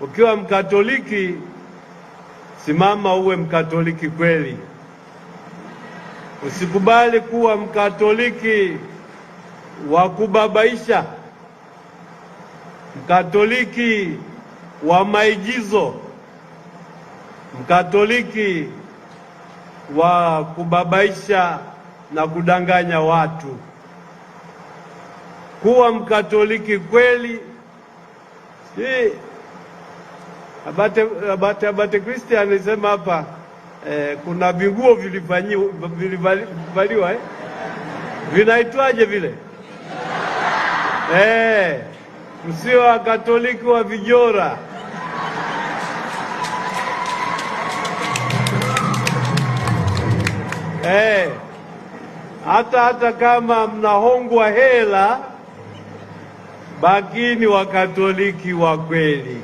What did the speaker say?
Ukiwa Mkatoliki, simama uwe Mkatoliki kweli. Usikubali kuwa Mkatoliki wa kubabaisha, Mkatoliki wa maigizo, Mkatoliki wa kubabaisha na kudanganya watu. Kuwa Mkatoliki kweli. Abate Christian alisema hapa kuna vinguo vilivaliwa vinaitwaje vile? Msio Wakatoliki wa vijora. Hata kama mnahongwa hela, bakini Wakatoliki wa kweli.